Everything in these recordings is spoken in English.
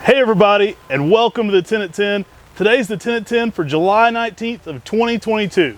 Hey everybody, and welcome to the 10 at 10. Today's the 10 at 10 for July 19th of 2022.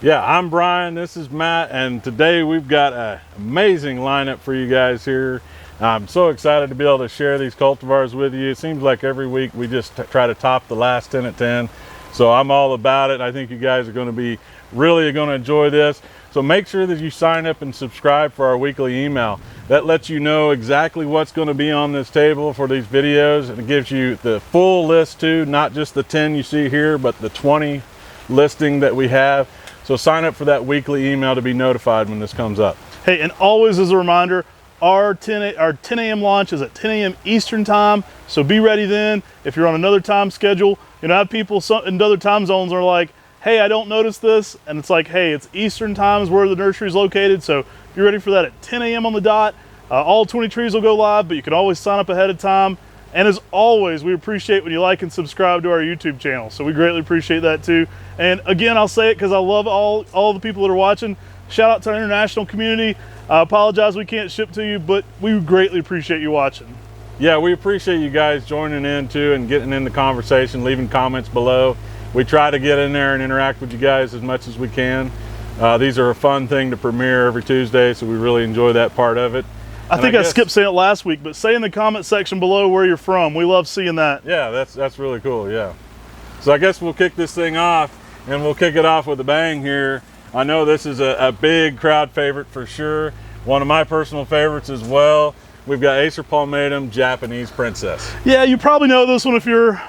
Yeah, I'm Brian, this is Matt, and today we've got an amazing lineup for you guys here. I'm so excited to be able to share these cultivars with you. It seems like every week we just try to top the last 10 at 10. So I'm all about it. I think you guys are going to be really going to enjoy this. So make sure that you sign up and subscribe for our weekly email. That lets you know exactly what's going to be on this table for these videos, and it gives you the full list too, not just the 10 you see here, but the 20 listing that we have. So sign up for that weekly email to be notified when this comes up. Hey, and always as a reminder, our 10 a.m. launch is at 10 a.m. Eastern time, so be ready then. If you're on another time schedule, you know, I have people in other time zones are like, hey, I don't notice this, and it's like, hey, it's Eastern time is where the nursery is located, so you're ready for that at 10 a.m. on the dot. All 20 trees will go live, but you can always sign up ahead of time. And as always, we appreciate when you like and subscribe to our YouTube channel, so we greatly appreciate that too. And again, I'll say it because I love all the people that are watching. Shout out to our international community. I apologize we can't ship to you, but we greatly appreciate you watching. Yeah, we appreciate you guys joining in too and getting in the conversation, leaving comments below. We try to get in there and interact with you guys as much as we can. These are a fun thing to premiere every Tuesday, so we really enjoy that part of it. I think I skipped saying it last week, but say in the comment section below where you're from. We love seeing that. Yeah, that's really cool, yeah. So I guess we'll kick this thing off, and we'll kick it off with a bang here. I know this is a big crowd favorite for sure. One of my personal favorites as well. We've got ACER PALMATUM Japanese Princess. Yeah, you probably know this one if you're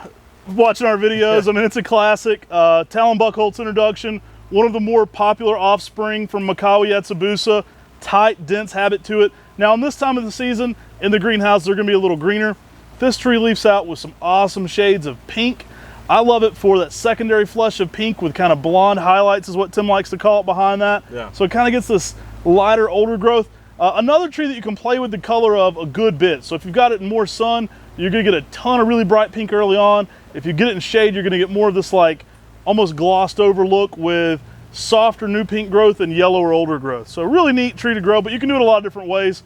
watching our videos. I mean, it's a classic. Talon Buckholt's introduction, one of the more popular offspring from Makawa Yatsubusa. Tight, dense habit to it. Now, in this time of the season, in the greenhouse, they're going to be a little greener. This tree leaves out with some awesome shades of pink. I love it for that secondary flush of pink with kind of blonde highlights is what Tim likes to call it behind that. Yeah. So it kind of gets this lighter, older growth. Another tree that you can play with the color of a good bit. So if you've got it in more sun, you're going to get a ton of really bright pink early on. If you get it in shade, you're going to get more of this like almost glossed over look with softer new pink growth and yellow or older growth. So a really neat tree to grow, but you can do it a lot of different ways.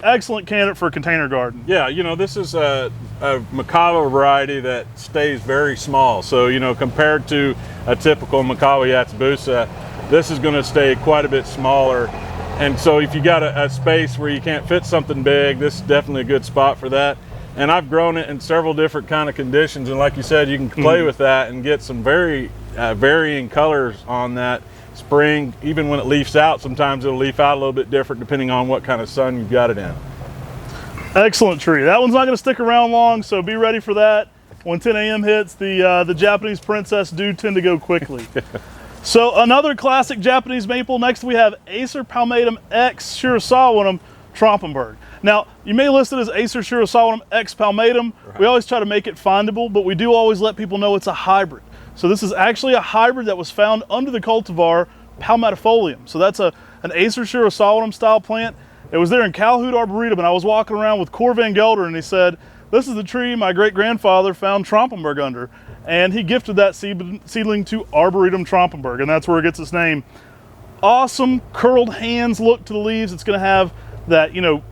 Excellent candidate for a container garden. Yeah, you know, this is a Makawa variety that stays very small. So, you know, compared to a typical Makawa Yatsubusa, this is going to stay quite a bit smaller. And so if you got a space where you can't fit something big, this is definitely a good spot for that. And I've grown it in several different kind of conditions. And like you said, you can play with that and get some very varying colors on that spring. Even when it leaves out, sometimes it'll leaf out a little bit different depending on what kind of sun you've got it in. Excellent tree. That one's not going to stick around long, so be ready for that. When 10 a.m. hits, the Japanese Princess do tend to go quickly. So another classic Japanese maple. Next we have ACER PALMATUM X Shirasawanum TROMPENBURG. Now, you may list it as ACER Shirasawanum X Palmatum. Right. We always try to make it findable, but we do always let people know it's a hybrid. So this is actually a hybrid that was found under the cultivar Palmatifolium. So that's an ACER Shirasawanum style plant. It was there in Calhoun Arboretum, and I was walking around with Cor Van Gelder, and he said, this is the tree my great-grandfather found Trompenburg under. And he gifted that seedling to Arboretum Trompenburg, and that's where it gets its name. Awesome curled hands look to the leaves. It's going to have that, you know,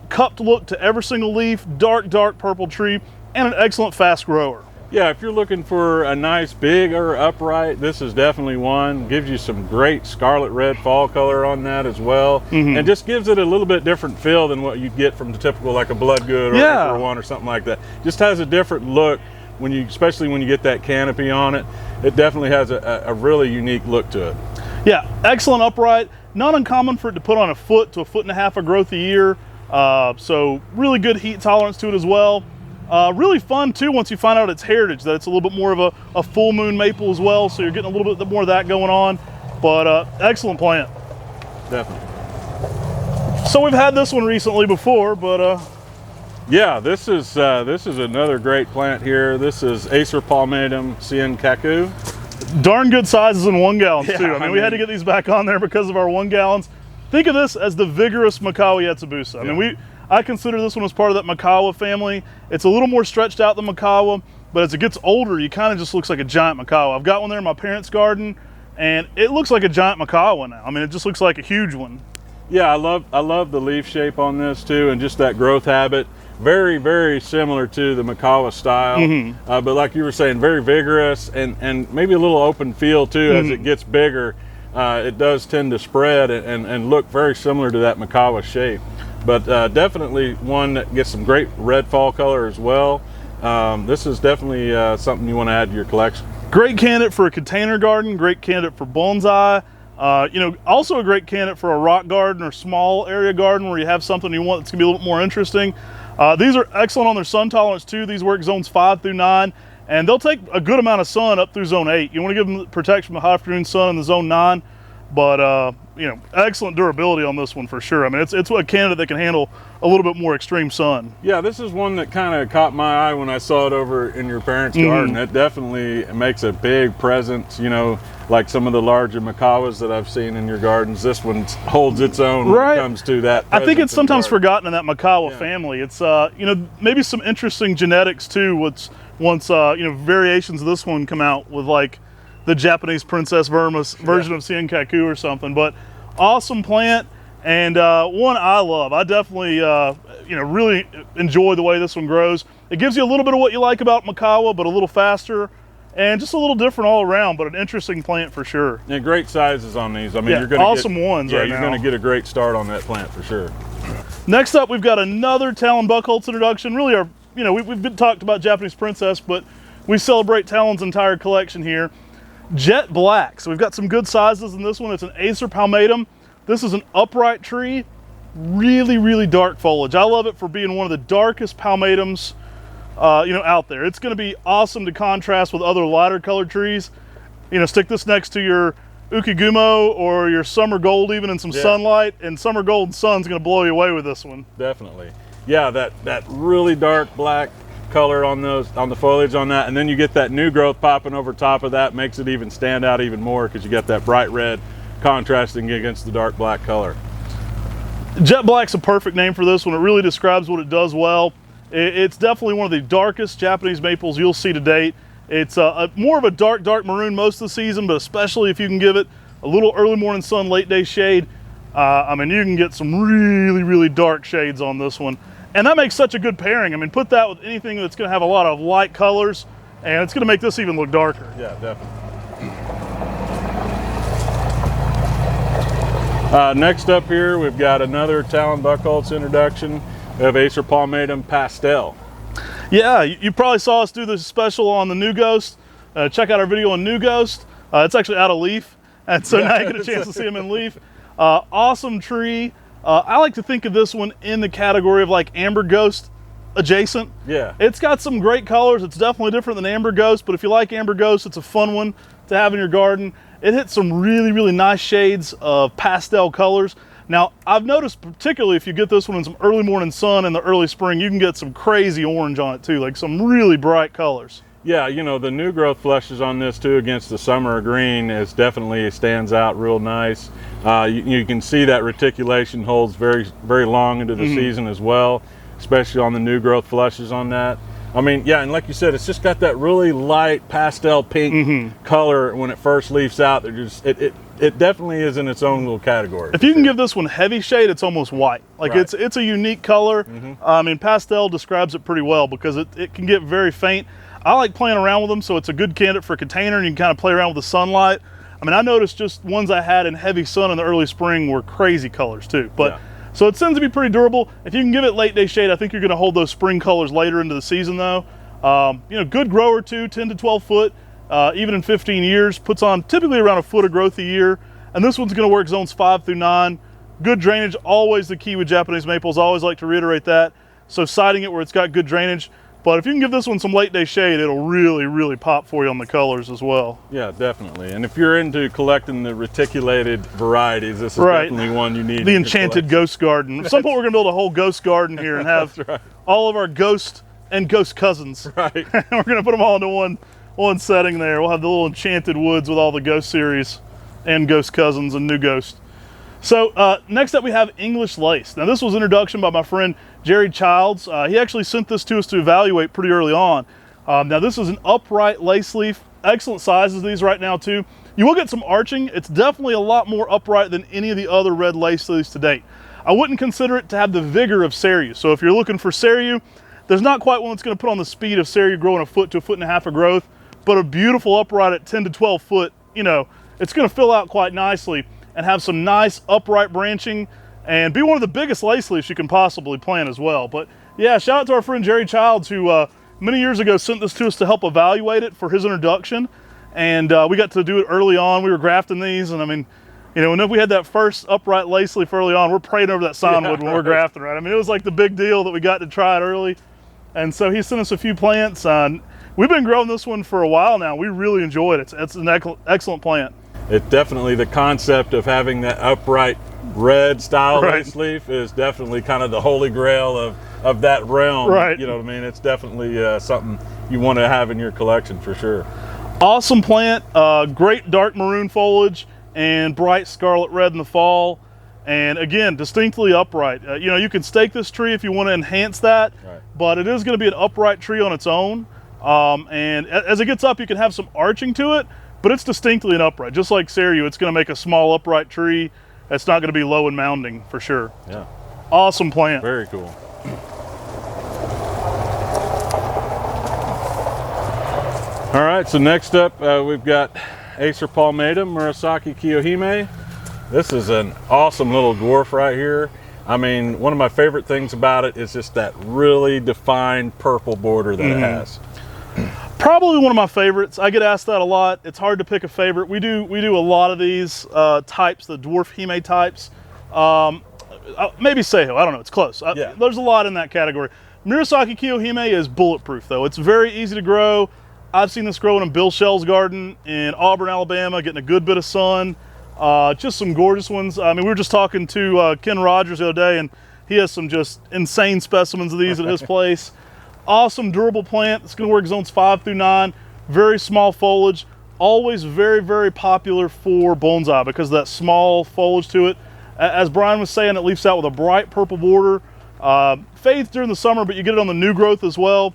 cupped look to every single leaf, dark purple tree, and an excellent fast grower. Yeah, if you're looking for a nice big or upright, this is definitely one. Gives you some great scarlet red fall color on that as well. And just gives it a little bit different feel than what you get from the typical like a Bloodgood or one or something like that. Just has a different look when you, especially when you get that canopy on it. It definitely has a really unique look to it. Yeah, excellent upright. Not uncommon for it to put on 1 foot to 1.5 foot of growth a year. So really good heat tolerance to it as well. Really fun too once you find out its heritage, that it's a little bit more of a full moon maple as well, so you're getting a little bit more of that going on. But excellent plant. Definitely. So we've had this one recently before, but yeah, this is another great plant here. This is ACER PALMATUM Kaku. Darn good sizes in 1 gallons too. I mean, we had to get these back on there because of our 1 gallons. Think of this as the vigorous Makawa Yatsubusa. I mean, I consider this one as part of that Makawa family. It's a little more stretched out than Makawa, but as it gets older, you kind of just looks like a giant Makawa. I've got one there in my parents' garden, and it looks like a giant Makawa now. I mean, it just looks like a huge one. Yeah, I love the leaf shape on this too, and just that growth habit. very, very similar to the Makawa style, but like you were saying, very vigorous and maybe a little open feel too. As it gets bigger, it does tend to spread and look very similar to that Makawa shape. But definitely one that gets some great red fall color as well. This is definitely something you want to add to your collection. Great candidate for a container garden, great candidate for bonsai. You know, also a great candidate for a rock garden or small area garden where you have something you want that's gonna be a little bit more interesting. These are excellent on their sun tolerance too. These work zones 5 through 9, and they'll take a good amount of sun up through zone 8. You want to give them protection from the high afternoon sun in the zone 9, but you know, excellent durability on this one for sure. I mean, it's a candidate that can handle a little bit more extreme sun. Yeah, this is one that kind of caught my eye when I saw it over in your parents' garden. It definitely makes a big presence, you know, like some of the larger Makawas that I've seen in your gardens. This one holds its own when it comes to that. I think it's sometimes forgotten in that Makawa family. It's you know, maybe some interesting genetics too. Once you know, variations of this one come out with like the Japanese Princess Vermis version of Sienkaku or something. But awesome plant, and one I love. I definitely you know, really enjoy the way this one grows. It gives you a little bit of what you like about Makawa, but a little faster and just a little different all around, but an interesting plant for sure. Yeah, great sizes on these. I mean, you're going to awesome ones. Yeah, right you're now. going to get a great start on that plant for sure. Next up, we've got another Talon Buckholz introduction. Really, our, you know, we've been talked about Japanese Princess, but we celebrate Talon's entire collection here. Jet Black. So we've got some good sizes in this one. It's an ACER palmatum. This is an upright tree, really, really dark foliage. I love it for being one of the darkest palmatums you know, out there. It's going to be awesome to contrast with other lighter colored trees. You know, stick this next to your Ukigumo or your Summer Gold even in some sunlight, and Summer Gold and Sun's going to blow you away with this one. Definitely. Yeah, that really dark black color on the foliage on that, and then you get that new growth popping over top of that, makes it even stand out even more because you got that bright red contrasting against the dark black color. Jet Black's a perfect name for this one. It really describes what it does well. It's definitely one of the darkest Japanese maples you'll see to date. It's more of a dark maroon most of the season, but especially if you can give it a little early morning sun, late day shade, I mean, you can get some really, really dark shades on this one. And that makes such a good pairing. I mean, put that with anything that's gonna have a lot of light colors, and it's gonna make this even look darker. Yeah, definitely. Next up here, we've got another Talon Buckholz introduction. We have ACER palmatum pastel. Yeah, you probably saw us do this special on the New Ghost. Check out our video on New Ghost. It's actually out of leaf, and so now you get a chance to see them in leaf. Awesome tree. I like to think of this one in the category of like Amber Ghost adjacent. Yeah. It's got some great colors. It's definitely different than Amber Ghost, but if you like Amber Ghost, it's a fun one to have in your garden. It hits some really, really nice shades of pastel colors. Now, I've noticed particularly if you get this one in some early morning sun in the early spring, you can get some crazy orange on it too, like some really bright colors. Yeah, you know, the new growth flushes on this too against the summer green is definitely stands out real nice. You can see that reticulation holds very, very long into the season as well, especially on the new growth flushes on that. I mean, yeah, and like you said, it's just got that really light pastel pink color when it first leaves out. They're just, it definitely is in its own little category. If you can give this one heavy shade, it's almost white. Like it's a unique color. I mean, pastel describes it pretty well because it can get very faint. I like playing around with them, so it's a good candidate for a container, and you can kind of play around with the sunlight. I mean, I noticed just ones I had in heavy sun in the early spring were crazy colors too. But so it tends to be pretty durable. If you can give it late day shade, I think you're going to hold those spring colors later into the season though. You know, good grower too, 10 to 12 foot, even in 15 years, puts on typically around a foot of growth a year. And this one's going to work zones 5 through 9. Good drainage, always the key with Japanese maples. I always like to reiterate that. So siding it where it's got good drainage. But if you can give this one some late day shade, it'll really, really pop for you on the colors as well. Yeah, definitely. And if you're into collecting the reticulated varieties, this is definitely one you need. The enchanted ghost garden. At some point we're going to build a whole ghost garden here and have all of our ghost and ghost cousins. Right. We're going to put them all into one setting there. We'll have the little enchanted woods with all the ghost series and ghost cousins and new ghost. So next up we have English Lace. Now this was an introduction by my friend Jerry Childs. He actually sent this to us to evaluate pretty early on. Now this is an upright lace leaf. Excellent sizes these right now too. You will get some arching. It's definitely a lot more upright than any of the other red lace leaves to date. I wouldn't consider it to have the vigor of Ceru. So if you're looking for Ceru, there's not quite one that's going to put on the speed of Ceru growing a foot to a foot and a half of growth, but a beautiful upright at 10 to 12 foot, you know, it's going to fill out quite nicely and have some nice upright branching and be one of the biggest lace leaves you can possibly plant as well. But yeah, shout out to our friend Jerry Childs, who many years ago sent this to us to help evaluate it for his introduction. And we got to do it early on. We were grafting these, and I mean, you know, whenever we had that first upright lace leaf early on, we're praying over that soundwood when we're grafting, right? I mean, it was like the big deal that we got to try it early. And so he sent us a few plants. We've been growing this one for a while now. We really enjoy it. It's an excellent plant. It's definitely the concept of having that upright red style lace leaf is definitely kind of the holy grail of that realm. Right. You know what I mean? It's definitely something you want to have in your collection for sure. Awesome plant, great dark maroon foliage and bright scarlet red in the fall. And again, distinctly upright. You know, you can stake this tree if you want to enhance that, but it is going to be an upright tree on its own. And as it gets up, you can have some arching to it, but it's distinctly an upright. Just like Ceru, it's going to make a small upright tree. It's not going to be low and mounding for sure. Yeah. Awesome plant. Very cool. All right, so next up we've got ACER PALMATUM, MURASAKI KIYOHIME. This is an awesome little dwarf right here. I mean, one of my favorite things about it is just that really defined purple border that it has. Probably one of my favorites. I get asked that a lot. It's hard to pick a favorite. We do a lot of these types, the dwarf hime types. Maybe Seiho, I don't know, it's close. There's a lot in that category. MURASAKI KIYOHIME is bulletproof though. It's very easy to grow. I've seen this growing in Bill Shell's garden in Auburn, Alabama, getting a good bit of sun. Just some gorgeous ones. I mean, we were just talking to Ken Rogers the other day, and he has some just insane specimens of these at his place. Awesome, durable plant. It's going to work zones 5 through 9. Very small foliage. Always very, very popular for bonsai because of that small foliage to it. As Brian was saying, it leaves out with a bright purple border. Fades during the summer, but you get it on the new growth as well.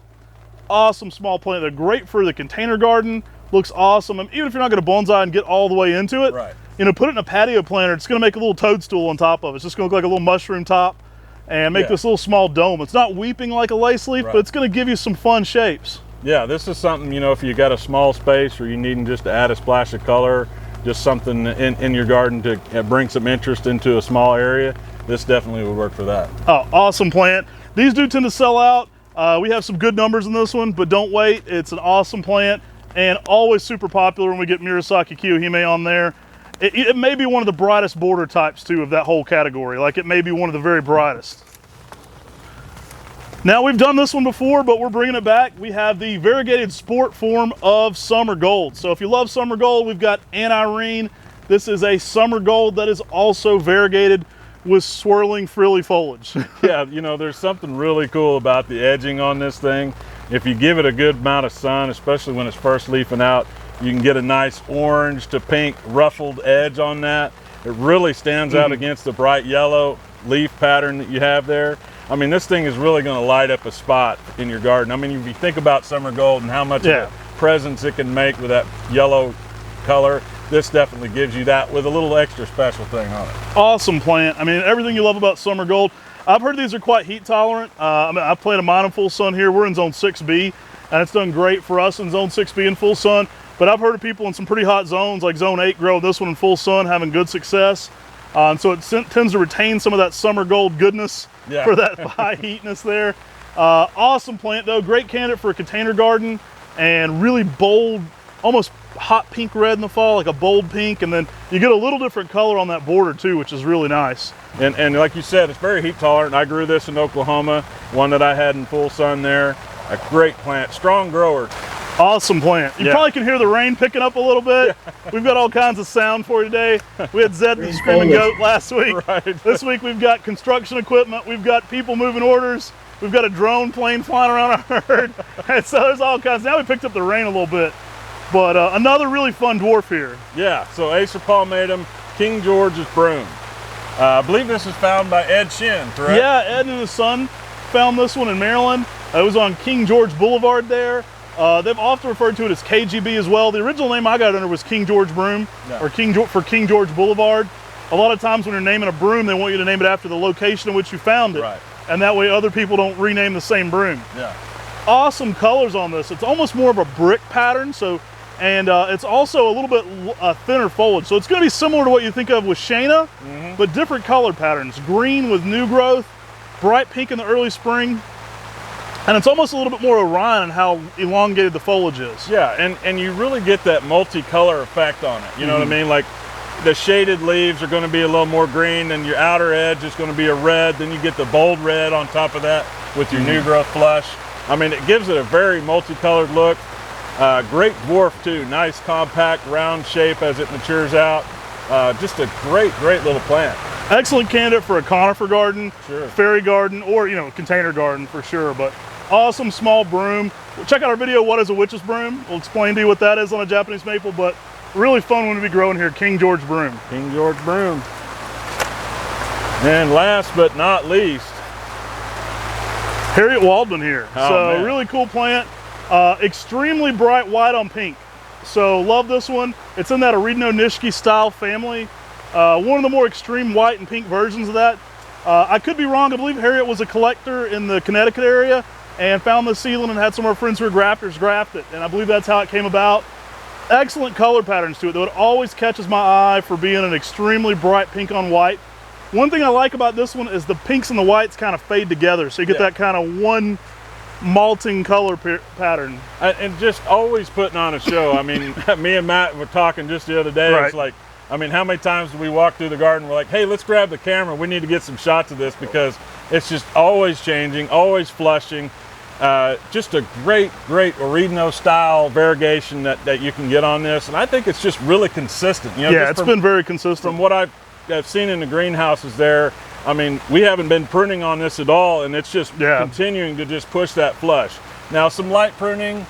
Awesome small plant. They're great for the container garden. Looks awesome. And even if you're not going to bonsai and get all the way into it, you know, put it in a patio planter. It's going to make a little toadstool on top of it. It's just going to look like a little mushroom top and make this little small dome. It's not weeping like a lace leaf, but it's going to give you some fun shapes. Yeah, this is something, you know, if you got a small space or you need just to add a splash of color, just something in your garden to bring some interest into a small area, this definitely would work for that. Oh, awesome plant. These do tend to sell out. We have some good numbers in this one, but don't wait. It's an awesome plant and always super popular when we get MURASAKI KIYOHIME on there. It may be one of the brightest border types too of that whole category. Like it may be one of the very brightest. Now we've done this one before, but we're bringing it back. We have the variegated sport form of summer gold. So if you love summer gold, we've got an IRENE. This is a summer gold that is also variegated with swirling frilly foliage. Yeah, you know, there's something really cool about the edging on this thing. If you give it a good amount of sun, especially when it's first leafing out, you can get a nice orange to pink ruffled edge on that. It really stands out against the bright yellow leaf pattern that you have there. I mean, this thing is really going to light up a spot in your garden. I mean, if you think about summer gold and how much of a presence it can make with that yellow color, this definitely gives you that with a little extra special thing on it. Awesome plant. I mean, everything you love about summer gold. I've heard these are quite heat tolerant. I mean, I've planted mine in full sun here. We're in zone 6B, and it's done great for us in zone 6B in full sun. But I've heard of people in some pretty hot zones like zone 8 growing this one in full sun, having good success. And so it tends to retain some of that summer gold goodness for that high heatness there. Awesome plant though, great candidate for a container garden and really bold, almost hot pink red in the fall, like a bold pink, and then you get a little different color on that border too, which is really nice. And like you said, it's very heat tolerant. I grew this in Oklahoma, one that I had in full sun there. A great plant, strong grower. Awesome plant. You probably can hear the rain picking up a little bit. We've got all kinds of sound for you today. We had Zed the Screaming Goat last week. This week we've got construction equipment. We've got people moving orders. We've got a drone plane flying around our herd. And so there's all kinds. Now we picked up the rain a little bit. But another really fun dwarf here. Yeah, so ACER PALMATUM, King George's broom. I believe this is found by Ed Shin, correct? Yeah, Ed and his son found this one in Maryland. It was on King George Boulevard there. They've often referred to it as KGB as well. The original name I got under was King George Broom, or King George Boulevard. A lot of times when you're naming a broom, they want you to name it after the location in which you found it. Right. And that way other people don't rename the same broom. Yeah. Awesome colors on this. It's almost more of a brick pattern, so, and it's also a little bit thinner foliage. So it's gonna be similar to what you think of with Shayna, but different color patterns. Green with new growth, bright pink in the early spring, and it's almost a little bit more Orion in how elongated the foliage is. Yeah, and you really get that multicolor effect on it. You know what I mean? Like the shaded leaves are going to be a little more green, and your outer edge is going to be a red. Then you get the bold red on top of that with your new growth flush. I mean, it gives it a very multicolored look. Great dwarf too. Nice compact round shape as it matures out. Just a great little plant. Excellent candidate for a conifer garden, fairy garden, or container garden for sure. But awesome small broom. Check out our video, What is a Witch's Broom? We'll explain to you what that is on a Japanese maple, but really fun one to be growing here, King George broom. King George broom. And last but not least, Harriet Waldman here. Man. Really cool plant. Extremely bright white on pink. So love this one. It's in that Aridino Nishiki style family. One of the more extreme white and pink versions of that. I could be wrong. I believe Harriet was a collector in the Connecticut area and found the seedling and had some of our friends who are grafters graft it. And I believe that's how it came about. Excellent color patterns to it, though it always catches my eye for being an extremely bright pink on white. One thing I like about this one is the pinks and the whites kind of fade together, so you get that kind of one malting color pattern. And just always putting on a show. I mean, me and Matt were talking just the other day. It's like, I mean, how many times do we walk through the garden, we're like, hey, let's grab the camera, we need to get some shots of this, because it's just always changing, always flushing. Just a great Aridino style variegation that you can get on this, and I think it's just really consistent. Yeah, it's been very consistent. From what I've seen in the greenhouses there, I mean, we haven't been pruning on this at all, and it's just continuing to just push that flush. Now, some light pruning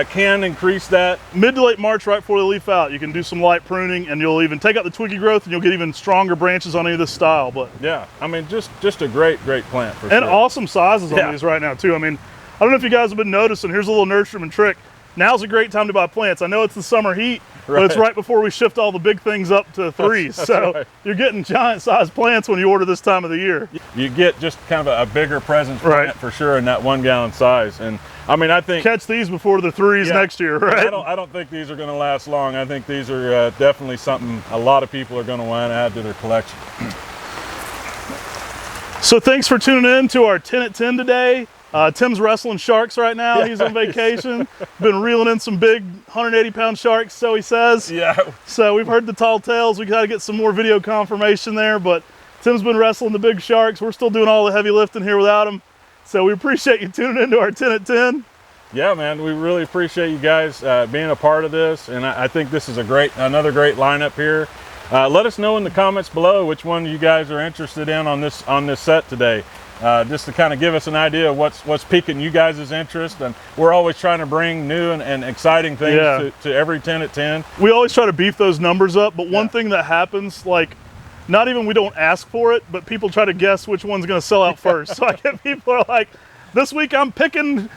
can increase that. Mid to late March, right before they leaf out, you can do some light pruning, and you'll even take out the twiggy growth, and you'll get even stronger branches on any of this style. But yeah, I mean, just a great plant for and sure. awesome sizes on these right now too. I mean, I don't know if you guys have been noticing, here's a little nurseryman trick. Now's a great time to buy plants. I know it's the summer heat, but it's right before we shift all the big things up to threes. So you're getting giant sized plants when you order this time of the year. You get just kind of a bigger presence plant for sure in that 1 gallon size. And I mean, I think catch these before the threes next year, right? I don't think these are going to last long. I think these are definitely something a lot of people are going to want to add to their collection. So thanks for tuning in to our 10 at 10 today. Tim's wrestling sharks right now. He's on vacation. Been reeling in some big 180-pound sharks, so he says. Yeah. So we've heard the tall tales. We got to get some more video confirmation there, but Tim's been wrestling the big sharks. We're still doing all the heavy lifting here without him. So we appreciate you tuning into our 10 at 10. Yeah, man, we really appreciate you guys being a part of this, and I think this is another great lineup here. Let us know in the comments below which one you guys are interested in on this set today. Just to kind of give us an idea of what's piquing you guys' interest, and we're always trying to bring new and exciting things to every 10 at 10. We always try to beef those numbers up, but one thing that happens, like, not even we don't ask for it, but people try to guess which one's going to sell out first. So I get people are like, this week I'm picking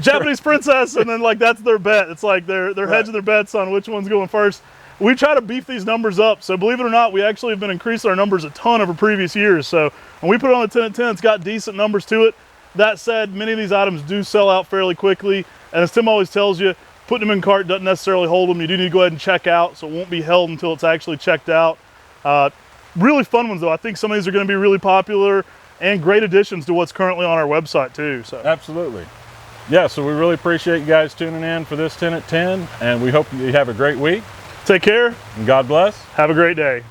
Japanese Princess, and then like that's their bet. It's like they're hedging their bets on which one's going first. We try to beef these numbers up. So believe it or not, we actually have been increasing our numbers a ton over previous years. So when we put it on the 10 at 10, it's got decent numbers to it. That said, many of these items do sell out fairly quickly. And as Tim always tells you, putting them in cart doesn't necessarily hold them. You do need to go ahead and check out, so it won't be held until it's actually checked out. Really fun ones though. I think some of these are going to be really popular and great additions to what's currently on our website too. So absolutely. Yeah, so we really appreciate you guys tuning in for this 10 at 10, and we hope you have a great week. Take care. And God bless. Have a great day.